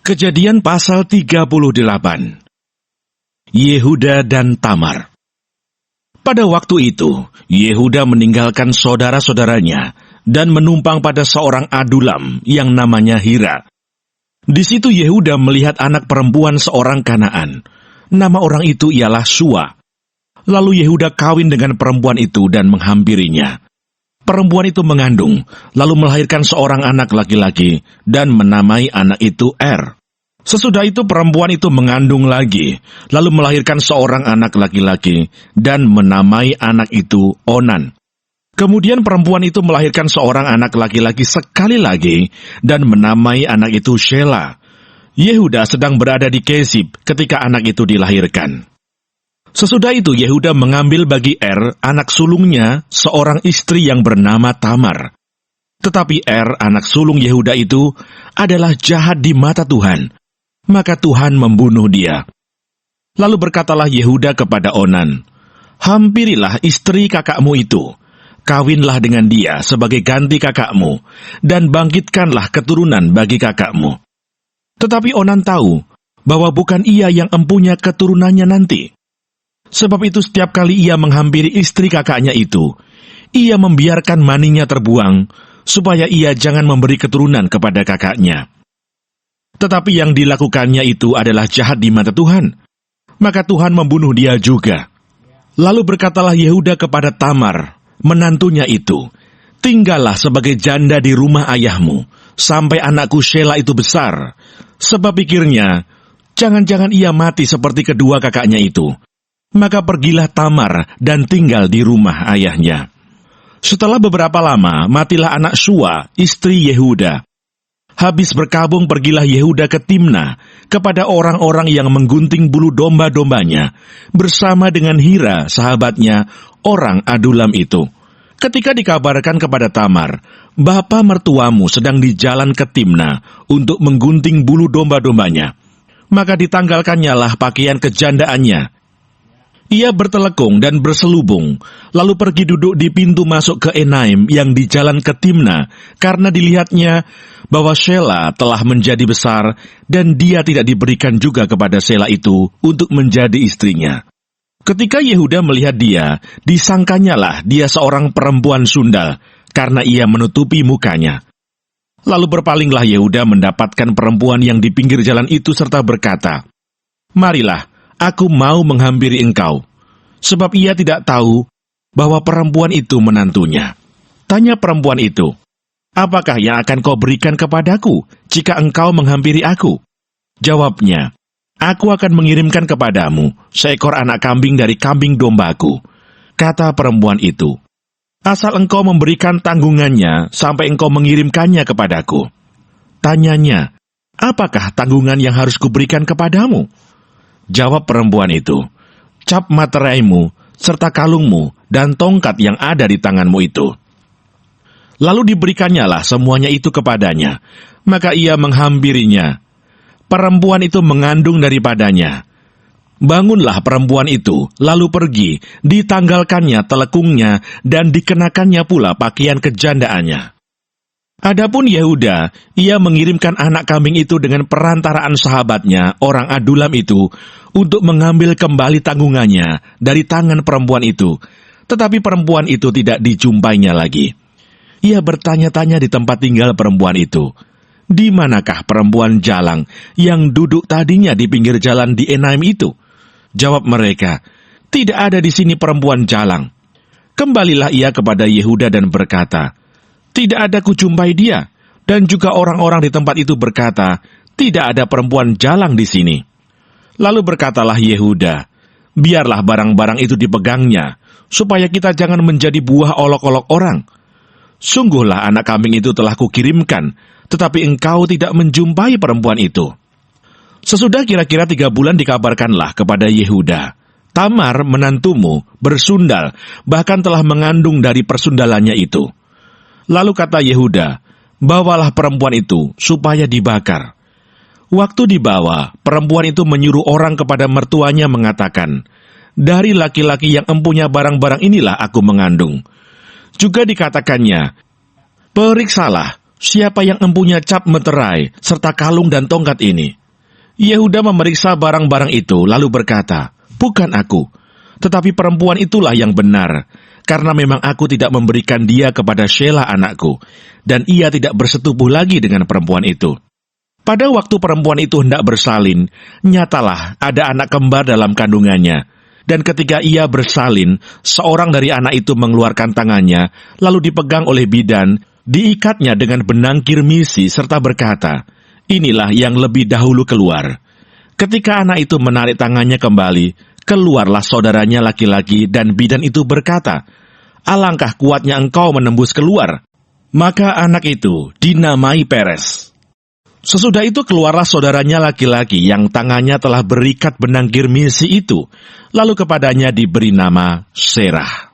Kejadian pasal 38. Yehuda dan Tamar. Pada waktu itu, Yehuda meninggalkan saudara-saudaranya dan menumpang pada seorang adulam yang namanya Hira. Di situ Yehuda melihat anak perempuan seorang Kanaan. Nama orang itu ialah Sua. Lalu Yehuda kawin dengan perempuan itu dan menghampirinya. Perempuan itu mengandung, lalu melahirkan seorang anak laki-laki, dan menamai anak itu Er. Sesudah itu perempuan itu mengandung lagi, lalu melahirkan seorang anak laki-laki, dan menamai anak itu Onan. Kemudian perempuan itu melahirkan seorang anak laki-laki sekali lagi, dan menamai anak itu Shela. Yehuda sedang berada di Kesib ketika anak itu dilahirkan. Sesudah itu Yehuda mengambil bagi Er, anak sulungnya, seorang istri yang bernama Tamar. Tetapi Er, anak sulung Yehuda itu, adalah jahat di mata Tuhan. Maka Tuhan membunuh dia. Lalu berkatalah Yehuda kepada Onan, "Hampirilah istri kakakmu itu, kawinlah dengan dia sebagai ganti kakakmu, dan bangkitkanlah keturunan bagi kakakmu." Tetapi Onan tahu bahwa bukan ia yang empunya keturunannya nanti. Sebab itu setiap kali ia menghampiri istri kakaknya itu, ia membiarkan maninya terbuang, supaya ia jangan memberi keturunan kepada kakaknya. Tetapi yang dilakukannya itu adalah jahat di mata Tuhan. Maka Tuhan membunuh dia juga. Lalu berkatalah Yehuda kepada Tamar, menantunya itu, "Tinggallah sebagai janda di rumah ayahmu, sampai anakku Shela itu besar." Sebab pikirnya, jangan-jangan ia mati seperti kedua kakaknya itu. Maka pergilah Tamar dan tinggal di rumah ayahnya. Setelah beberapa lama, matilah anak Sua, istri Yehuda. Habis berkabung pergilah Yehuda ke Timna, kepada orang-orang yang menggunting bulu domba-dombanya, bersama dengan Hira, sahabatnya, orang adulam itu. Ketika dikabarkan kepada Tamar, "Bapa mertuamu sedang di jalan ke Timna untuk menggunting bulu domba-dombanya," maka ditanggalkannya lah pakaian kejandaannya. Ia bertelekung dan berselubung, lalu pergi duduk di pintu masuk ke Enaim yang di jalan ke Timna, karena dilihatnya bahwa Shela telah menjadi besar, dan dia tidak diberikan juga kepada Shela itu untuk menjadi istrinya. Ketika Yehuda melihat dia, disangkanyalah dia seorang perempuan sundal, karena ia menutupi mukanya. Lalu berpalinglah Yehuda mendapatkan perempuan yang di pinggir jalan itu serta berkata, "Marilah, aku mau menghampiri engkau." Sebab ia tidak tahu bahwa perempuan itu menantunya. Tanya perempuan itu, "Apakah yang akan kau berikan kepadaku jika engkau menghampiri aku?" Jawabnya, "Aku akan mengirimkan kepadamu seekor anak kambing dari kambing dombaku." Kata perempuan itu, "Asal engkau memberikan tanggungannya sampai engkau mengirimkannya kepadaku." Tanyanya, "Apakah tanggungan yang harus kuberikan kepadamu?" Jawab perempuan itu, "Cap materaimu, serta kalungmu, dan tongkat yang ada di tanganmu itu." Lalu diberikannya semuanya itu kepadanya, maka ia menghampirinya. Perempuan itu mengandung daripadanya. Bangunlah perempuan itu, lalu pergi, ditanggalkannya telekungnya, dan dikenakannya pula pakaian kejandaannya. Adapun Yehuda, ia mengirimkan anak kambing itu dengan perantaraan sahabatnya, orang adulam itu, untuk mengambil kembali tanggungannya dari tangan perempuan itu. Tetapi perempuan itu tidak dijumpainya lagi. Ia bertanya-tanya di tempat tinggal perempuan itu, "Di manakah perempuan jalang yang duduk tadinya di pinggir jalan di Enaim itu?" Jawab mereka, "Tidak ada di sini perempuan jalang." Kembalilah ia kepada Yehuda dan berkata, "Tidak ada kujumpai dia." Dan juga orang-orang di tempat itu berkata, "Tidak ada perempuan jalang di sini." Lalu berkatalah Yehuda, "Biarlah barang-barang itu dipegangnya, supaya kita jangan menjadi buah olok-olok orang. Sungguhlah anak kambing itu telah kukirimkan, tetapi engkau tidak menjumpai perempuan itu." Sesudah kira-kira 3 bulan dikabarkanlah kepada Yehuda, "Tamar menantumu bersundal, bahkan telah mengandung dari persundalannya itu." Lalu kata Yehuda, "Bawalah perempuan itu supaya dibakar." Waktu dibawa, perempuan itu menyuruh orang kepada mertuanya mengatakan, "Dari laki-laki yang empunya barang-barang inilah aku mengandung." Juga dikatakannya, "Periksalah, "Siapa yang empunya cap meterai serta kalung dan tongkat ini?" Yehuda memeriksa barang-barang itu lalu berkata, "Bukan aku, tetapi perempuan itulah yang benar, karena memang aku tidak memberikan dia kepada Shelah anakku, dan ia tidak bersetubuh lagi dengan perempuan itu." Pada waktu perempuan itu hendak bersalin, nyatalah ada anak kembar dalam kandungannya. Dan ketika ia bersalin, seorang dari anak itu mengeluarkan tangannya, lalu dipegang oleh bidan, diikatnya dengan benang kirmisi serta berkata, "Inilah yang lebih dahulu keluar." Ketika anak itu menarik tangannya kembali, keluarlah saudaranya laki-laki dan bidan itu berkata, "Alangkah kuatnya engkau menembus keluar." Maka anak itu dinamai Peres. Sesudah itu keluarlah saudaranya laki-laki yang tangannya telah berikat benang kirmisi itu, lalu kepadanya diberi nama Serah.